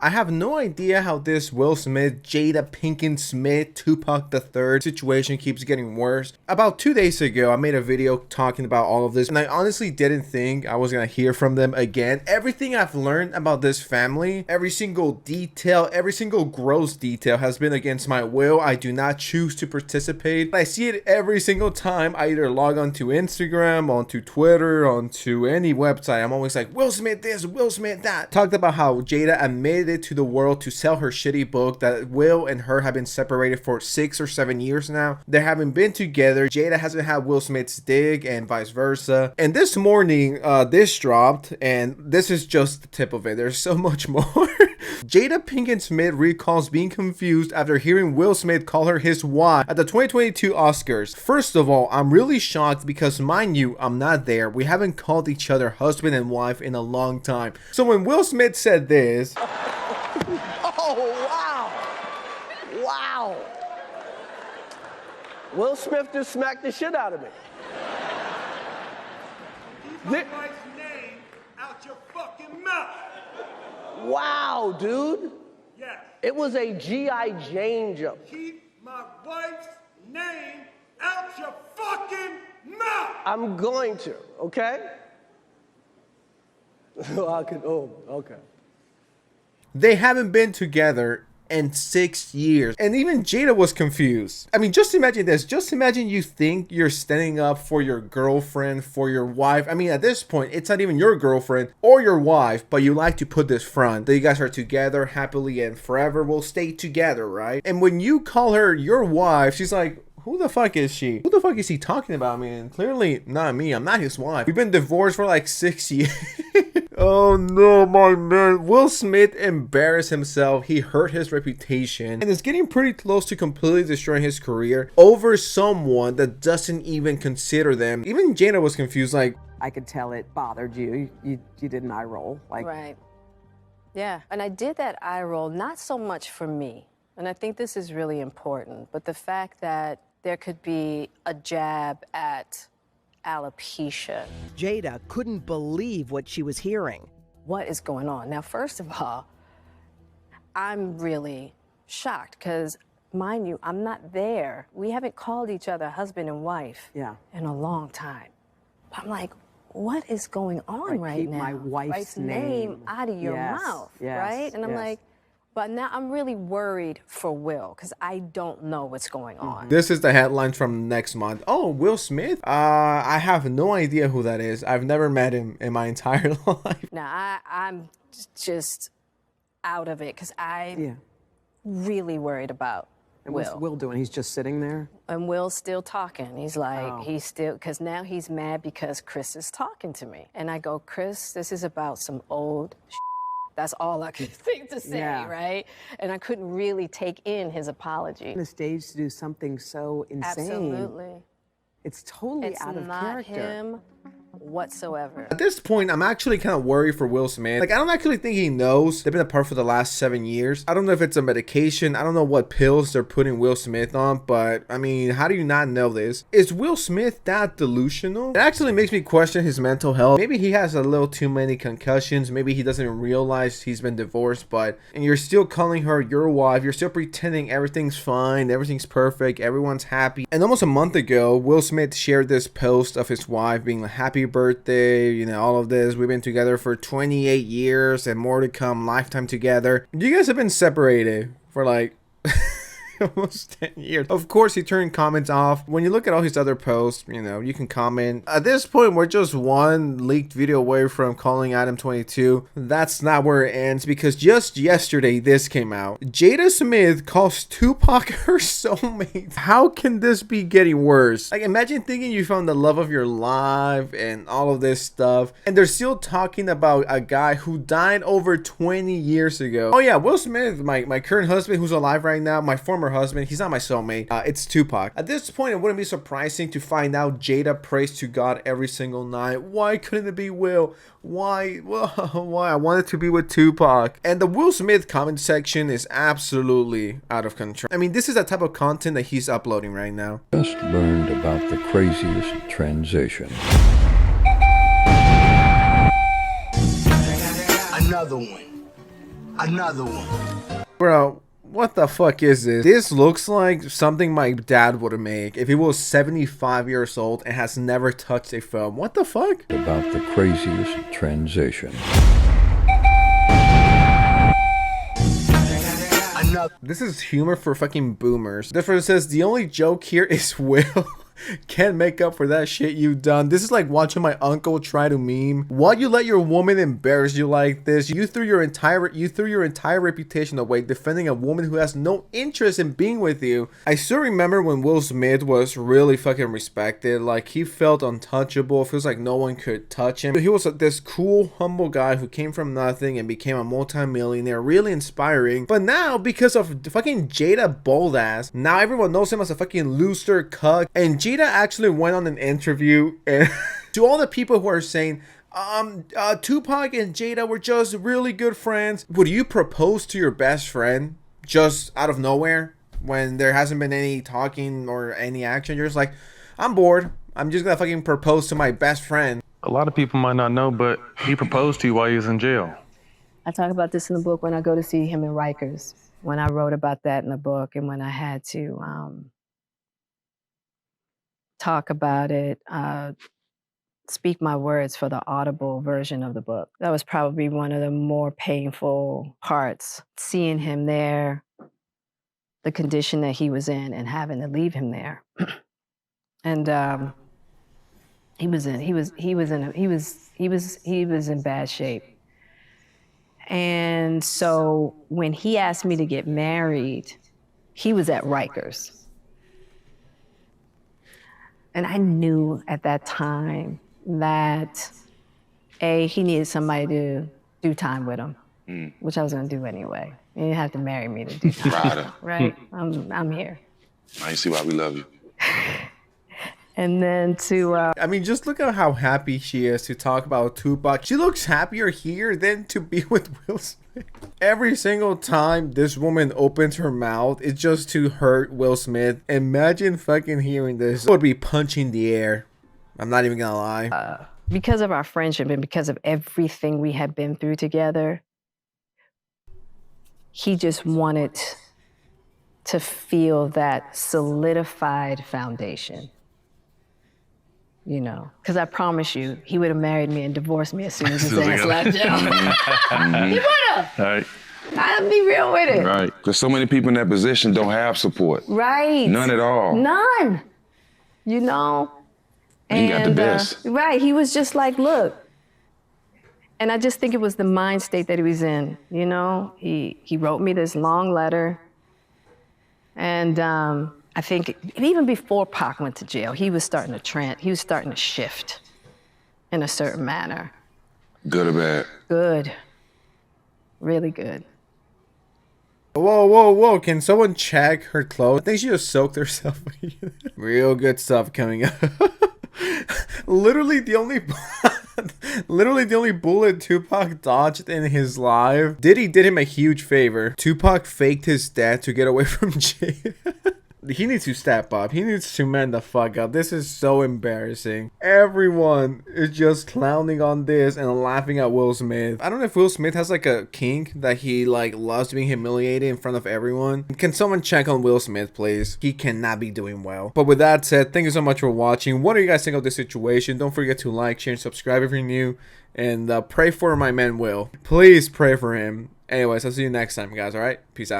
I have no idea how this Will Smith, Jada Pinkett Smith, Tupac the Third situation keeps getting worse. About 2 days ago, I made a video talking about all of this, and I honestly didn't think I was gonna hear from them again. Everything I've learned about this family, every single detail, every single gross detail has been against my will. I do not choose to participate. I see it every single time I either log onto Instagram, onto Twitter, onto any website. I'm always like, Will Smith this, Will Smith that. Talked about how Jada admitted it to the world to sell her shitty book, that Will and her have been separated for 6 or 7 years now. They haven't been together. Jada hasn't had Will Smith's dig and vice versa. And this morning, this dropped, and this is just the tip of it. There's so much more. Jada Pinkett Smith recalls being confused after hearing Will Smith call her his wife at the 2022 Oscars. First of all, I'm really shocked because, mind you, I'm not there. We haven't called each other husband and wife in a long time. So when Will Smith said this... Oh, wow. Wow. Will Smith just smacked the shit out of me. Keep my wife's name out your fucking mouth. Wow, dude. Yes. It was a G.I. Jane joke. Keep my wife's name out your fucking mouth. I'm going to, okay? Okay. They haven't been together in 6 years, and even Jada was confused. I mean, just imagine this. Just imagine you think you're standing up for your girlfriend, for your wife. I mean, at this point, it's not even your girlfriend or your wife, but you like to put this front that you guys are together happily and forever will stay together, right? And when you call her your wife, she's like, who the fuck is she? Who the fuck is he talking about? I mean, clearly not me. I'm not his wife. We've been divorced for like 6 years. Oh no, my man. Will Smith embarrassed himself. He hurt his reputation and is getting pretty close to completely destroying his career over someone that doesn't even consider them. Even Jada was confused, like, I could tell it bothered you. You did an eye roll. Like, right. Yeah, and I did that eye roll not so much for me, and I think this is really important, but the fact that there could be a jab at alopecia. Jada couldn't believe what she was hearing. What is going on? Now, first of all, I'm really shocked because, mind you, I'm not there. We haven't called each other husband and wife in a long time. But I'm like, what is going on right keep now? my wife's name out of your mouth, right? And I'm like, but now I'm really worried for Will because I don't know what's going on. This is the headline from next month. Oh, Will Smith? I have no idea who that is. I've never met him in my entire life. Now, I'm just out of it because I'm really worried about and Will. what's Will doing? He's just sitting there? And Will's still talking. He's like, he's still, because now he's mad because Chris is talking to me. And I go, Chris, this is about some old shit. That's all I could think to say, right? And I couldn't really take in his apology. On the stage to do something so insane. Absolutely. It's totally out of character. It's not him whatsoever. At this point, I'm actually kind of worried for Will Smith. Like, I don't actually think he knows they've been apart for the last 7 years. I don't know if it's a medication. I don't know what pills they're putting Will Smith on, but I mean, how do you not know this? Is Will Smith that delusional? It actually makes me question his mental health. Maybe he has a little too many concussions. Maybe he doesn't realize he's been divorced, and you're still calling her your wife. You're still pretending everything's fine, everything's perfect, everyone's happy. And almost a month ago, Will Smith shared this post of his wife being like, happy birthday, you know, all of this. We've been together for 28 years and more to come, lifetime together. You guys have been separated for like almost 10 years. Of course, he turned comments off. When you look at all his other posts, you know, you can comment. At this point, we're just one leaked video away from calling Adam 22. That's not where it ends, because just yesterday, this came out. Jada Smith calls Tupac her soulmate. How can this be getting worse? Like, imagine thinking you found the love of your life and all of this stuff, and they're still talking about a guy who died over 20 years ago. Oh yeah, Will Smith, my current husband who's alive right now, my former husband, he's not my soulmate. It's Tupac. At this point, it wouldn't be surprising to find out Jada prays to God every single night. Why couldn't it be Will? Why? Why? I wanted to be with Tupac. And the Will Smith comment section is absolutely out of control. I mean, this is the type of content that he's uploading right now. Just learned about the craziest transition. Another one. Another one. Bro, what the fuck is this? This looks like something my dad would make if he was 75 years old and has never touched a film. What the fuck? About the craziest transition. This is humor for fucking boomers. Difference says the only joke here is Will can't make up for that shit you done. This is like watching my uncle try to meme. Why you let your woman embarrass you like this? You threw your entire reputation away defending a woman who has no interest in being with you. I still remember when Will Smith was really fucking respected. Like, he felt untouchable. It feels like no one could touch him. He was this cool, humble guy who came from nothing and became a multi-millionaire. Really inspiring. But now, because of fucking Jada bold ass, now everyone knows him as a fucking loser cuck. And Jada actually went on an interview and to all the people who are saying Tupac and Jada were just really good friends. Would you propose to your best friend just out of nowhere when there hasn't been any talking or any action? You're just like, I'm bored, I'm just gonna fucking propose to my best friend. A lot of people might not know, but he proposed to you while he was in jail. I talk about this in the book when I go to see him in Rikers, when I wrote about that in the book, and when I had to talk about it, speak my words for the audible version of the book. That was probably one of the more painful parts, seeing him there, the condition that he was in, and having to leave him there. And he was in bad shape. And so when he asked me to get married, he was at Rikers. And I knew at that time that, he needed somebody to do time with him, which I was going to do anyway. You didn't have to marry me to do time. Right? I'm here. I see why we love you. And then I mean, just look at how happy she is to talk about Tupac. She looks happier here than to be with Will Smith. Every single time this woman opens her mouth, it's just to hurt Will Smith. Imagine fucking hearing this. I would be punching the air. I'm not even gonna lie. Because of our friendship and because of everything we had been through together, he just wanted to feel that solidified foundation. You know, because I promise you, he would have married me and divorced me as soon as his ass left jail. He would have. Right. I'd be real with it. Right. Because so many people in that position don't have support. Right. None at all. None. You know? And he got the best. Right. He was just like, look. And I just think it was the mind state that he was in. You know? He wrote me this long letter. And I think even before Pac went to jail, he was starting to shift in a certain manner. Good or bad? Good. Really good. Whoa, whoa, whoa. Can someone check her clothes? I think she just soaked herself. Real good stuff coming up. Literally the only bullet Tupac dodged in his life. Diddy did him a huge favor. Tupac faked his death to get away from jail. He needs to step up. He needs to man the fuck up. This is so embarrassing. Everyone is just clowning on this and laughing at Will Smith. I don't know if Will Smith has like a kink that he like loves being humiliated in front of everyone. Can someone check on Will Smith, please? He cannot be doing well. But with that said, thank you so much for watching. What do you guys think of this situation? Don't forget to like, share, and subscribe if you're new. And pray for my man Will. Please pray for him. Anyways, I'll see you next time, guys. All right? Peace out.